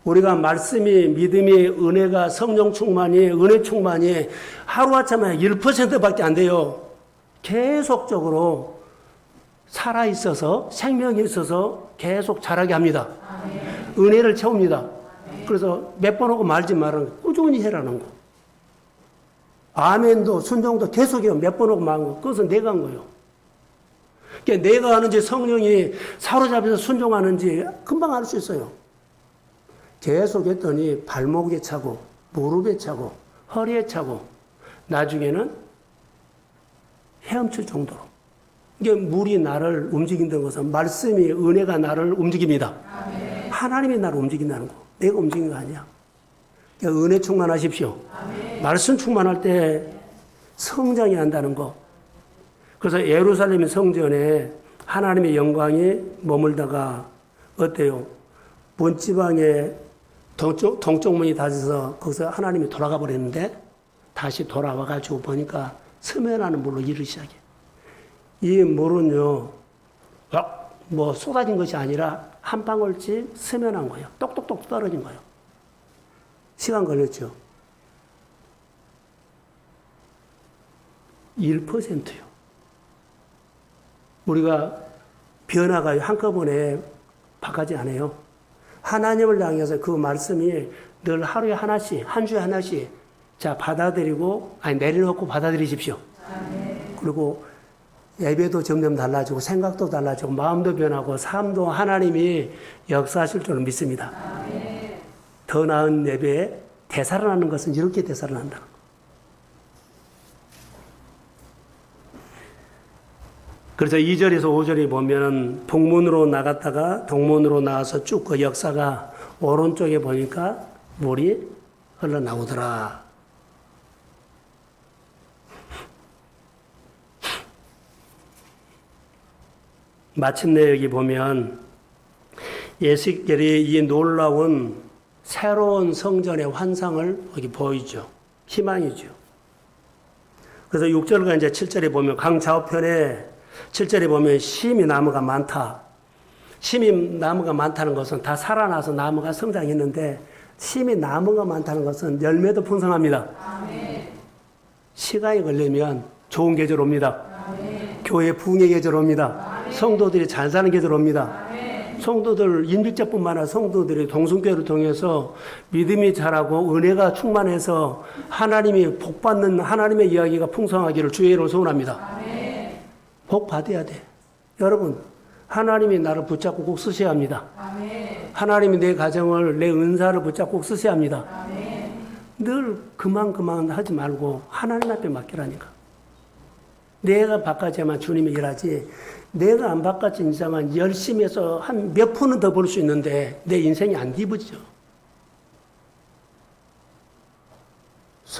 우리가 말씀이, 믿음이, 은혜가, 성령 충만이, 은혜 충만이 하루아침에 1%밖에 안 돼요. 계속적으로 살아있어서, 생명이 있어서 계속 자라게 합니다. 아멘. 은혜를 채웁니다. 아멘. 그래서 몇 번 하고 말지 말라는 거. 꾸준히 해라는 거. 아멘도, 순종도 계속해요. 몇 번 하고 말는 거. 그것은 내가 한 거예요. 그러니까 내가 하는지 성령이 사로잡혀서 순종하는지 금방 알 수 있어요. 계속 했더니 발목에 차고, 무릎에 차고, 허리에 차고, 나중에는 헤엄칠 정도로. 이게 물이 나를 움직인다는 것은 말씀이, 은혜가 나를 움직입니다. 아멘. 하나님이 나를 움직인다는 거. 내가 움직이는 거 아니야. 그러니까 은혜 충만하십시오. 아멘. 말씀 충만할 때 성장이 한다는 거. 그래서 예루살렘 성전에 하나님의 영광이 머물다가 어때요? 본지방에 동쪽 문이 닫혀서 거기서 하나님이 돌아가 버렸는데 다시 돌아와가지고 보니까 스며나는 물로 일을 시작해. 이 물은요, 뭐 쏟아진 것이 아니라 한 방울씩 스며난 거예요. 똑똑똑 떨어진 거예요. 시간 걸렸죠. 1%요. 우리가 변화가 한꺼번에 바뀌지 않아요. 하나님을 향해서 그 말씀이 늘 하루에 하나씩, 한 주에 하나씩, 자, 받아들이고, 내려놓고 받아들이십시오. 아멘. 그리고 예배도 점점 달라지고, 생각도 달라지고, 마음도 변하고, 삶도 하나님이 역사하실 줄 믿습니다. 아멘. 더 나은 예배에 되살아나는 것은 이렇게 되살아난다. 그래서 2절에서 5절에 보면 북문으로 나갔다가 동문으로 나와서 쭉 그 역사가 오른쪽에 보니까 물이 흘러나오더라. 마침내 여기 보면 예수께리 이 놀라운 새로운 성전의 환상을 여기 보이죠. 희망이죠. 그래서 6절과 이제 7절에 보면 강 좌우편에 7절에 보면 심이 나무가 많다. 심이 나무가 많다는 것은 다 살아나서 나무가 성장했는데 심이 나무가 많다는 것은 열매도 풍성합니다. 아멘. 시간이 걸리면 좋은 계절 옵니다. 아멘. 교회 부흥의 계절 옵니다. 아멘. 성도들이 잘 사는 계절 옵니다. 아멘. 성도들, 인직자뿐만 아니라 성도들이 동성교회를 통해서 믿음이 자라고 은혜가 충만해서 하나님이 복받는 하나님의 이야기가 풍성하기를 주의 이름으로 소원합니다. 아멘. 복 받아야 돼. 여러분, 하나님이 나를 붙잡고 꼭 쓰셔야 합니다. 아멘. 하나님이 내 가정을, 내 은사를 붙잡고 꼭 쓰셔야 합니다. 아멘. 늘 그만 하지 말고 하나님 앞에 맡기라니까. 내가 바꿔야만 주님이 일하지. 내가 안 바꿔진 이상은 열심히 해서 한 몇 푼은 더 벌 수 있는데 내 인생이 안 뒤부죠.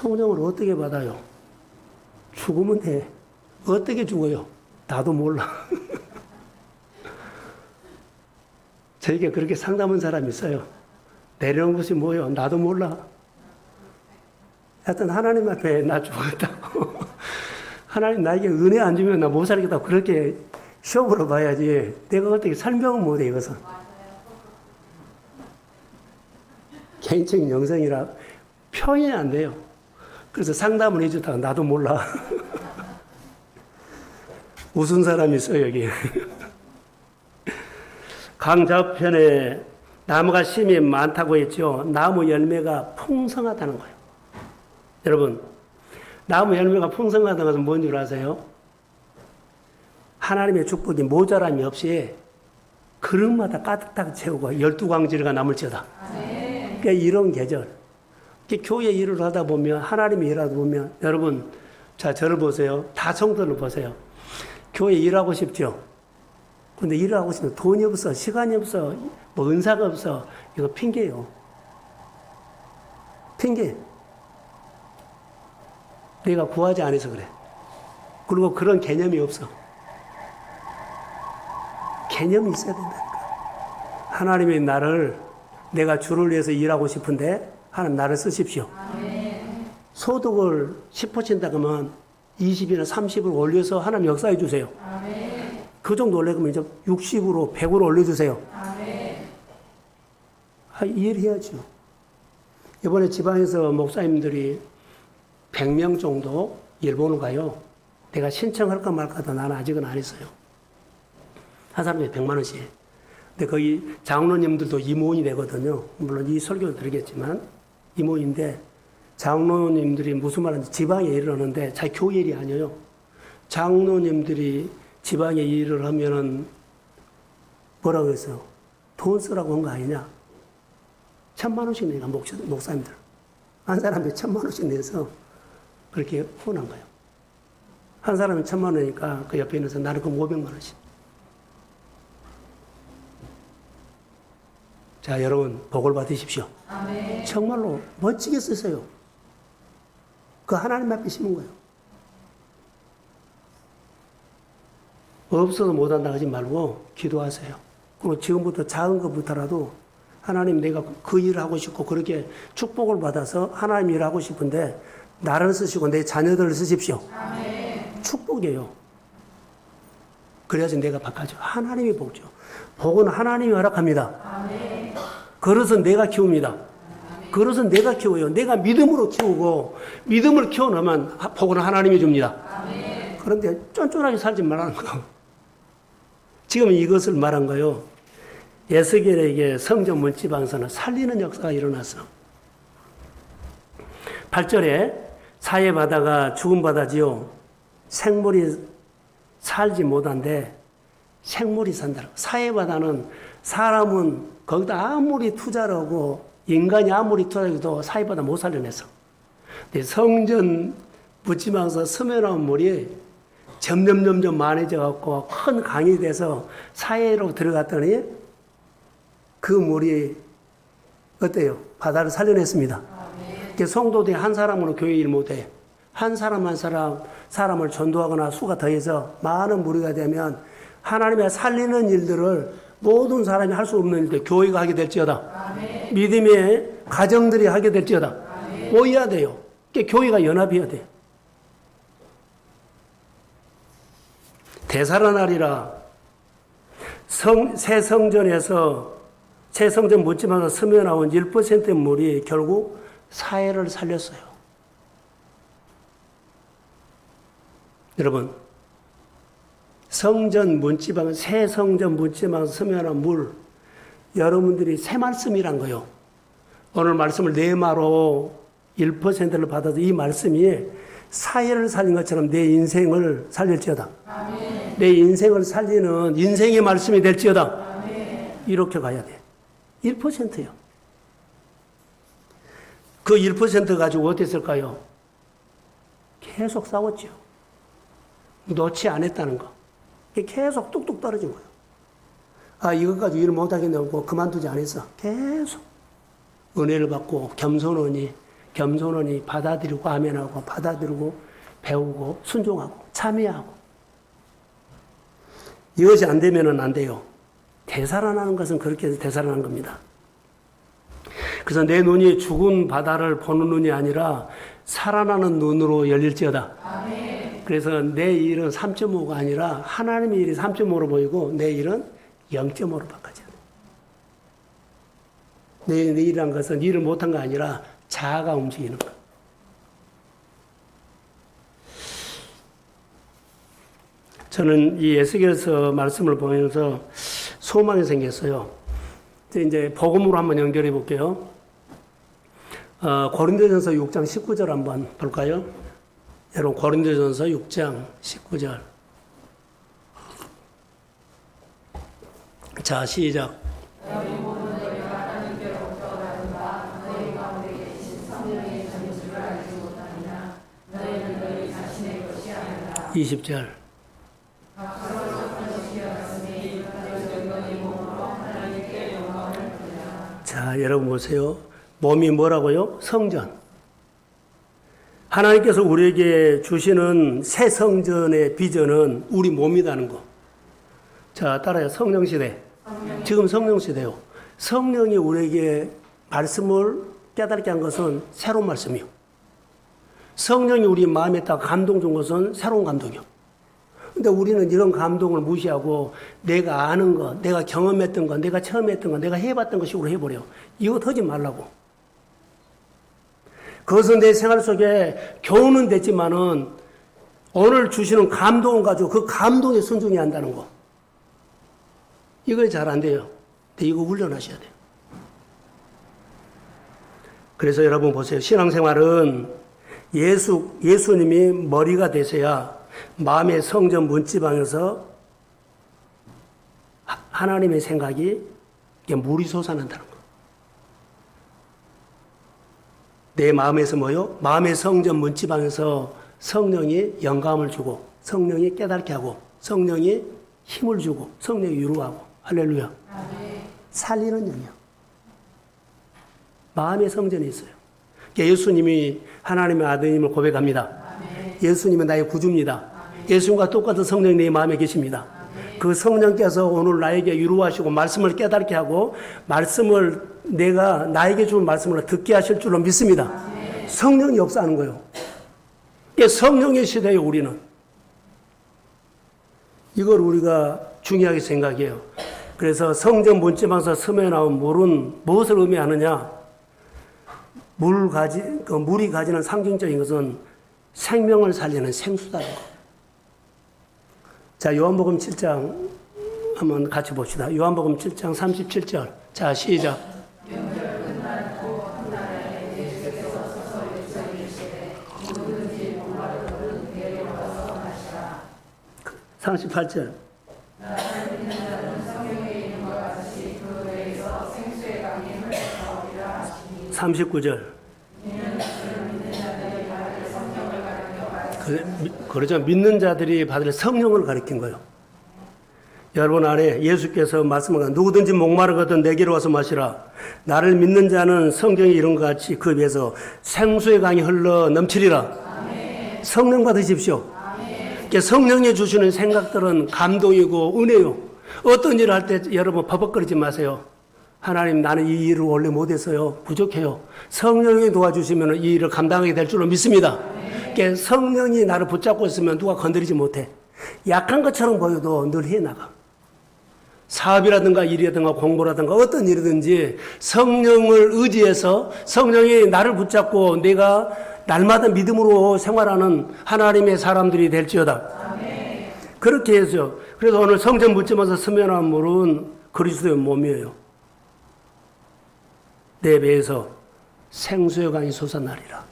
성령을 어떻게 받아요? 죽으면 돼. 어떻게 죽어요? 나도 몰라. 저에게 그렇게 상담한 사람이 있어요. 내려온 것이 뭐예요? 나도 몰라. 하여튼 하나님 앞에 나 죽었다고. 하나님 나에게 은혜 안 주면 나 못 살겠다고 그렇게 시험으로 봐야지. 내가 어떻게 설명은 못해, 이것은. 개인적인 영성이라 표현이 안 돼요. 그래서 상담을 해주다가 나도 몰라. 웃은 사람이 있어요, 여기. 강좌편에 나무가 심이 많다고 했죠. 나무 열매가 풍성하다는 거예요. 여러분, 나무 열매가 풍성하다는 것은 뭔 줄 아세요? 하나님의 축복이 모자람이 없이 그릇마다 가득 채우고 12광지리가 남을지어다. 그러니까 이런 계절. 교회 일을 하다 보면, 하나님의 일을 하다 보면, 여러분, 자, 저를 보세요. 다 성도를 보세요. 교회 일하고 싶죠? 근데 일을 하고 싶으면 돈이 없어, 시간이 없어, 뭐 은사가 없어. 이거 핑계예요. 핑계. 내가 구하지 않아서 그래. 그리고 그런 개념이 없어. 개념이 있어야 된다니까. 하나님이 나를, 내가 주를 위해서 일하고 싶은데 하나님 나를 쓰십시오. 아멘. 소득을 10% 하면 20이나 30을 올려서 하나님 역사해 주세요. 아멘. 그 정도 올려면 이제 60으로 100으로 올려주세요. 아멘. 이해해야죠. 이번에 지방에서 목사님들이 100명 정도 일본을 가요. 내가 신청할까 말까도 나는 아직은 안 했어요. 한 사람에 100만 원씩. 근데 거기 장로님들도 이모인이 되거든요. 물론 이 설교는 드리겠지만 이모인데, 장로님들이 무슨 말인지 지방에 일을 하는데 자기 교회 일이 아니에요. 장로님들이 지방에 일을 하면은 뭐라고 했어요? 돈 쓰라고 한 거 아니냐? 1,000만 원씩 내가 목사님들. 한 사람에 1,000만 원씩 내서 그렇게 후원한 거예요. 한 사람이 1,000만 원이니까 그 옆에 있는 사람 나는 그럼 500만 원씩. 자, 여러분, 복을 받으십시오. 아멘. 정말로 멋지게 쓰세요. 그 하나님 앞에 심은 거예요. 없어도 못한다 하지 말고 기도하세요. 그리고 지금부터 작은 것부터라도 하나님, 내가 그 일을 하고 싶고 그렇게 축복을 받아서 하나님 일을 하고 싶은데 나를 쓰시고 내 자녀들을 쓰십시오. 아멘. 축복이에요. 그래야지 내가 바꿔줘. 하나님이 복죠. 복은 하나님이 허락합니다. 아멘. 그릇은 내가 키웁니다. 그릇은 내가 키워요. 내가 믿음으로 키우고 믿음을 키워놓으면 복은 하나님이 줍니다. 아멘. 그런데 쫀쫀하게 살지 말라는 거. 지금 이것을 말한 거요. 에스겔에게 성전 문지방에서는 살리는 역사가 일어났어. 8절에 사해 바다가 죽은 바다지요. 생물이 살지 못한데 생물이 산다고. 사해 바다는 사람은 거기다 아무리 투자를 하고 인간이 아무리 투자해도 사해 바다 못 살려냈어. 근데 성전 묻지마에서 스며나온 물이 점점 많아져 갖고 큰 강이 돼서 사해로 들어갔더니 그 물이 어때요? 바다를 살려냈습니다. 성도들이 한 사람으로 교회 일 못해. 한 사람 한 사람을 전도하거나 수가 더해서 많은 무리가 되면 하나님의 살리는 일들을 모든 사람이 할 수 없는 일들 교회가 하게 될지어다. 아멘. 믿음의 가정들이 하게 될지어다. 아멘. 모여야 돼요. 그러니까 교회가 연합해야 돼요. 되살아나리라. 새 성전에서 새 성전 묻지마에서 스며나온 1%의 물이 결국 사해를 살렸어요. 여러분, 성전 문지방, 새 성전 문지방에서 스며나온 물, 여러분들이 새 말씀이란 거요. 오늘 말씀을 네마로 1%를 받아도 이 말씀이 사해를 살린 것처럼 내 인생을 살릴지어다. 아멘. 내 인생을 살리는 인생의 말씀이 될지어다. 아멘. 이렇게 가야 돼. 1%요. 그 1% 가지고 어땠을까요? 계속 싸웠죠. 놓지 않았다는 거. 계속 뚝뚝 떨어진 거예요. 아, 이것 가지고 일을 못하겠냐고 그만두지 않았어. 계속 은혜를 받고 겸손하니 겸손하니 받아들이고 아멘하고 받아들이고 배우고 순종하고 참여하고. 이것이 안 되면은 안 돼요. 되살아나는 것은 그렇게 해서 되살아나는 겁니다. 그래서 내 눈이 죽은 바다를 보는 눈이 아니라 살아나는 눈으로 열릴지어다. 아멘. 그래서 내 일은 3.5가 아니라 하나님의 일이 3.5로 보이고 내 일은 0.5로 바꿔져요. 내 일이란 것은 일을 못한 거 아니라 자아가 움직이는 거. 저는 이 에스겔서 말씀을 보면서 소망이 생겼어요. 이제 복음으로 한번 연결해 볼게요. 고린도전서 6장 19절 한번 볼까요? 여러분 고린도전서 6장 19절. 자, 시작. 20절. 자, 여러분 보세요. 몸이 뭐라고요? 성전. 하나님께서 우리에게 주시는 새 성전의 비전은 우리 몸이라는 거. 자, 따라요. 성령 시대. 지금 성령 시대요. 성령이 우리에게 말씀을 깨닫게 한 것은 새로운 말씀이요. 성령이 우리 마음에 딱 감동 준 것은 새로운 감동이요. 근데 우리는 이런 감동을 무시하고 내가 아는 것, 내가 경험했던 것, 내가 처음 했던 것, 내가 해봤던 것식으로 해버려. 이거 하지 말라고. 그것은 내 생활 속에 교훈은 됐지만은 오늘 주시는 감동을 가지고 그 감동에 순종해야 한다는 거. 이거 잘 안 돼요. 근데 이거 훈련하셔야 돼요. 그래서 여러분 보세요. 신앙생활은 예수님이 머리가 되셔야 마음의 성전 문지방에서 하나님의 생각이 물이 솟아난다는 거. 내 마음에서 뭐요? 마음의 성전 문지방에서 성령이 영감을 주고 성령이 깨닫게 하고 성령이 힘을 주고 성령이 위로하고 할렐루야. 살리는 영이요. 마음의 성전이 있어요. 예수님이 하나님의 아들임을 고백합니다. 예수님은 나의 구주입니다. 예수님과 똑같은 성령이 내 마음에 계십니다. 그 성령께서 오늘 나에게 위로하시고 말씀을 깨닫게 하고 말씀을 내가 나에게 준 말씀을 듣게 하실 줄로 믿습니다. 성령이 역사하는 거예요. 성령의 시대에 우리는 이걸 우리가 중요하게 생각해요. 그래서 성전 문지방에서 스며 나온 물은 무엇을 의미하느냐? 물이 가지는 상징적인 것은 생명을 살리는 생수다는 거. 자, 요한복음 7장 한번 같이 봅시다. 요한복음 7장 37절. 자, 시작. 38절. 39절. 그러죠. 믿는 자들이 받을 성령을 가리킨 거예요. 여러분 안에 예수께서 말씀하신 누구든지 목마르거든 내게로 와서 마시라. 나를 믿는 자는 성경에 이런 것 같이 그 위에서 생수의 강이 흘러 넘치리라. 아멘. 성령 받으십시오. 아멘. 성령이 주시는 생각들은 감동이고 은혜요. 어떤 일을 할 때 여러분 버벅거리지 마세요. 하나님, 나는 이 일을 원래 못했어요. 부족해요. 성령이 도와주시면 이 일을 감당하게 될 줄로 믿습니다. 아멘. 성령이 나를 붙잡고 있으면 누가 건드리지 못해. 약한 것처럼 보여도 늘 해나가. 사업이라든가 일이라든가 공부라든가 어떤 일이든지 성령을 의지해서 성령이 나를 붙잡고 내가 날마다 믿음으로 생활하는 하나님의 사람들이 될지어다. 아멘. 그렇게 해서 그래서 오늘 성전 묻지면서 스며난 물은 그리스도의 몸이에요. 내 배에서 생수의 강이 솟아나리라.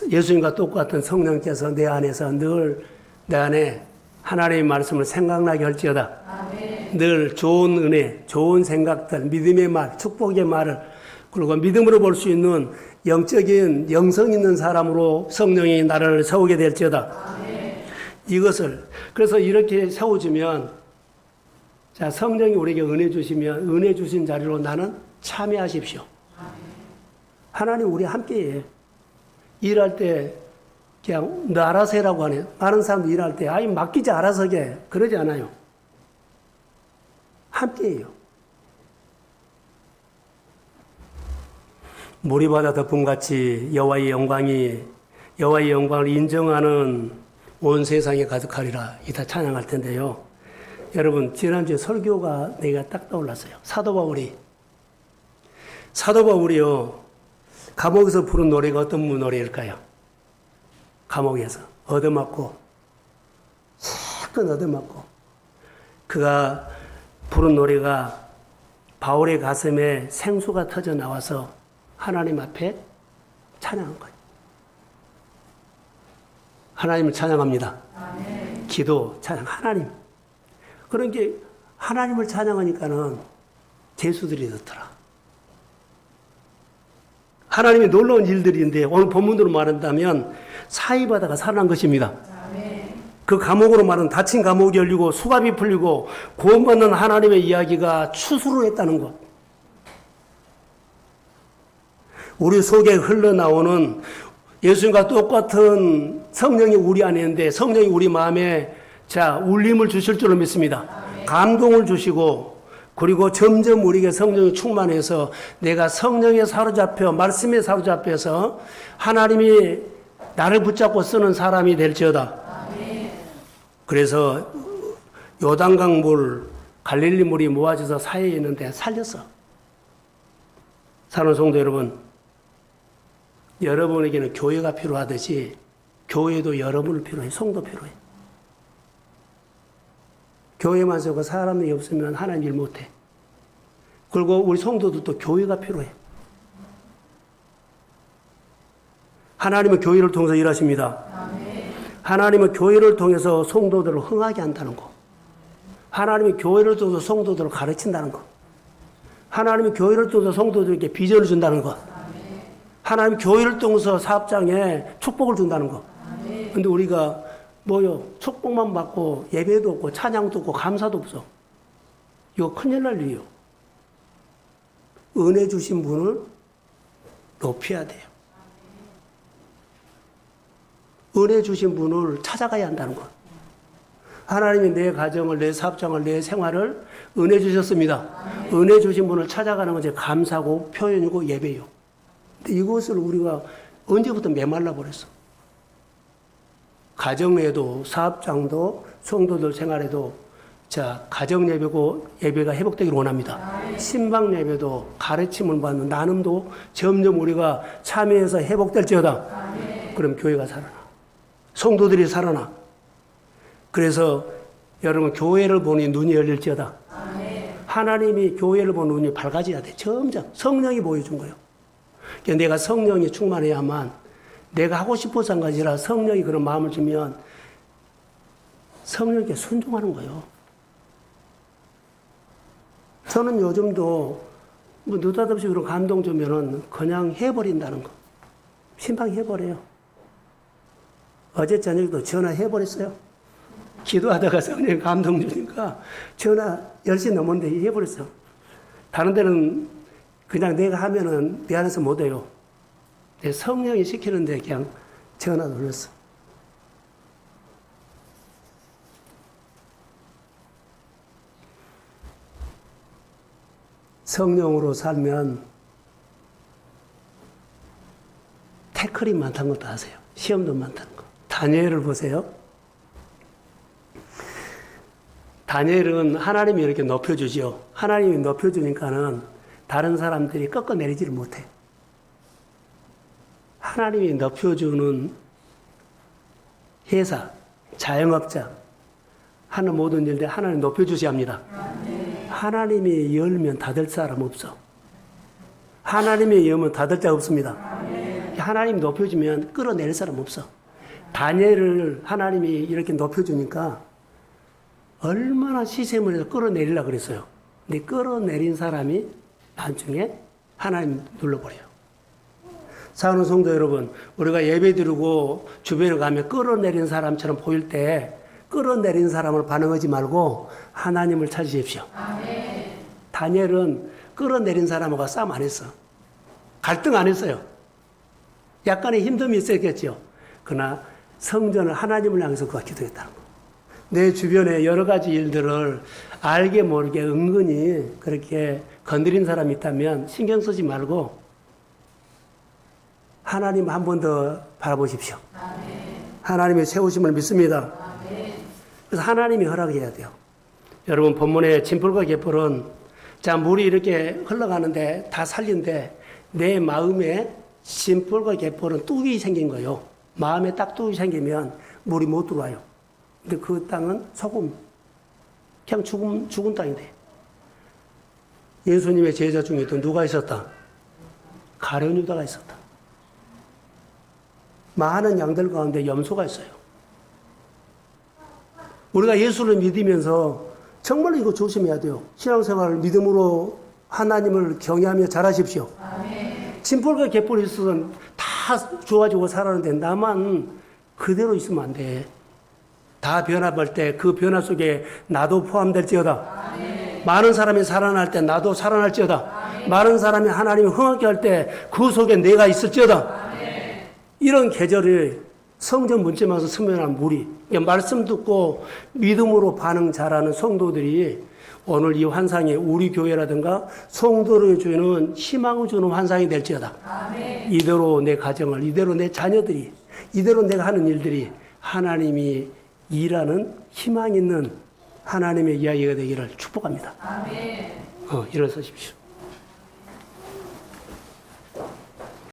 예수님과 똑같은 성령께서 내 안에서 늘 내 안에 하나님의 말씀을 생각나게 할지어다. 아멘. 늘 좋은 은혜, 좋은 생각들, 믿음의 말, 축복의 말을 그리고 믿음으로 볼 수 있는 영적인 영성 있는 사람으로 성령이 나를 세우게 될지어다. 아멘. 이것을 그래서 이렇게 세워주면 자 성령이 우리에게 은혜 주시면 은혜 주신 자리로 나는 참여하십시오. 아멘. 하나님 우리 함께해. 일할 때 그냥 너 알아서 해라고 하네요. 많은 사람들 일할 때 아이 맡기지 알아서 해. 그러지 않아요. 함께해요. 모리바다 덮음같이 여호와의 영광을 인정하는 온 세상에 가득하리라. 이따 찬양할 텐데요. 여러분 지난주에 설교가 내가 딱 떠올랐어요. 사도 바울이요. 감옥에서 부른 노래가 어떤 노래일까요? 감옥에서 얻어맞고 실컷 얻어맞고 그가 부른 노래가 바울의 가슴에 생수가 터져 나와서 하나님 앞에 찬양한 거예요. 하나님을 찬양합니다. 아멘. 기도, 찬양, 하나님. 그런 게 하나님을 찬양하니까는 재수들이 좋더라. 하나님의 놀라운 일들인데 오늘 본문으로 말한다면 사이바다가 살아난 것입니다. 아멘. 그 감옥으로 말하는 닫힌 감옥이 열리고 수갑이 풀리고 구원받는 하나님의 이야기가 추수를 했다는 것. 우리 속에 흘러나오는 예수님과 똑같은 성령이 우리 안에 있는데 성령이 우리 마음에 울림을 주실 줄로 믿습니다. 아멘. 감동을 주시고 그리고 점점 우리에게 성령이 충만해서 내가 성령에 사로잡혀 말씀에 사로잡혀서 하나님이 나를 붙잡고 쓰는 사람이 될지어다. 아멘. 그래서 요단강 물 갈릴리 물이 모아져서 사이에 있는데 살렸어. 사랑하는 성도 여러분, 여러분에게는 교회가 필요하듯이 교회도 여러분을 필요해. 성도 필요해. 교회만 세우고 사람이 없으면 하나님 일 못해. 그리고 우리 성도들도 교회가 필요해. 하나님은 교회를 통해서 일하십니다. 아멘. 하나님은 교회를 통해서 성도들을 흥하게 한다는 거. 하나님은 교회를 통해서 성도들을 가르친다는 거. 하나님은 교회를 통해서 성도들에게 비전을 준다는 것. 하나님 교회를 통해서 사업장에 축복을 준다는 것. 그런데 우리가 뭐요? 축복만 받고 예배도 없고 찬양도 없고 감사도 없어. 이거 큰일 날 일이요. 은혜 주신 분을 높여야 돼요. 은혜 주신 분을 찾아가야 한다는 것. 하나님이 내 가정을, 내 사업장을, 내 생활을 은혜 주셨습니다. 은혜 주신 분을 찾아가는 것이 감사고 표현이고 예배요. 근데 이것을 우리가 언제부터 메말라 버렸어. 가정에도 사업장도 성도들 생활에도 가정 예배고 예배가 회복되기를 원합니다. 신방 예배도 가르침을 받는 나눔도 점점 우리가 참여해서 회복될지어다. 그럼 교회가 살아나. 성도들이 살아나. 그래서 여러분 교회를 보니 눈이 열릴지어다. 하나님이 교회를 보는 눈이 밝아져야 돼. 점점 성령이 보여준 거예요. 그러니까 내가 성령이 충만해야만 내가 하고 싶어서 한 것이 아니라 성령이 그런 마음을 주면 성령께 순종하는 거예요. 저는 요즘도 뭐 느닷없이 그런 감동 주면은 그냥 해버린다는 거. 신방 해버려요. 어제 저녁에도 전화해버렸어요. 기도하다가 성령이 감동 주니까 전화 10시 넘었는데 해버렸어. 다른 데는 그냥 내가 하면은 내 안에서 못해요. 내 성령이 시키는데 그냥 전화 돌렸어. 성령으로 살면 태클이 많다는 것도 아세요. 시험도 많다는 거. 다니엘을 보세요. 다니엘은 하나님이 이렇게 높여주죠. 하나님이 높여주니까는 다른 사람들이 꺾어내리지를 못해. 하나님이 높여주는 회사, 자영업자, 하는 모든 일들 하나님 높여주셔야 합니다. 하나님이 열면 닫을 사람 없어. 하나님이 열면 닫을 자 없습니다. 하나님이 높여주면 끌어낼 사람 없어. 다니엘을 하나님이 이렇게 높여주니까 얼마나 시샘을 해서 끌어내리려고 그랬어요. 근데 끌어내린 사람이 나중에 하나님 눌러버려요. 사랑하는 성도 여러분, 우리가 예배 드리고 주변에 가면 끌어내린 사람처럼 보일 때 끌어내린 사람을 반응하지 말고 하나님을 찾으십시오. 아멘. 다니엘은 끌어내린 사람하고 싸움 안 했어. 갈등 안 했어요. 약간의 힘듦이 있었겠죠. 그러나 성전을 하나님을 향해서 그가 기도했다는 거. 내 주변에 여러 가지 일들을 알게 모르게 은근히 그렇게 건드린 사람이 있다면 신경 쓰지 말고 하나님 한 번 더 바라보십시오. 하나님의 세우심을 믿습니다. 그래서 하나님이 허락해야 돼요. 여러분 본문의 진풀과 갯벌은 자 물이 이렇게 흘러가는데 다 살린데 내 마음에 진풀과 갯벌은 뚝이 생긴 거예요. 마음에 딱 뚝이 생기면 물이 못 들어와요. 근데 그 땅은 소금, 그냥 죽은 땅이 돼. 예수님의 제자 중에 또 누가 있었다? 가룟 유다가 있었다. 많은 양들 가운데 염소가 있어요. 우리가 예수를 믿으면서 정말로 이거 조심해야 돼요. 신앙생활을 믿음으로 하나님을 경외하며 잘하십시오. 진풀과 갯벌이 있어서는 다 좋아지고 살았는데 나만 그대로 있으면 안 돼. 다 변화할 때 그 변화 속에 나도 포함될지어다. 많은 사람이 살아날 때 나도 살아날지어다. 많은 사람이 하나님을 흥하게 할 때 그 속에 내가 있을지어다. 이런 계절이 성전 문지마에서 스며난 물이 말씀 듣고 믿음으로 반응 잘하는 성도들이 오늘 이 환상이 우리 교회라든가 성도를 주는 희망을 주는 환상이 될지어다. 이대로 내 가정을, 이대로 내 자녀들이, 이대로 내가 하는 일들이 하나님이 일하는 희망 있는 하나님의 이야기가 되기를 축복합니다. 일어서십시오.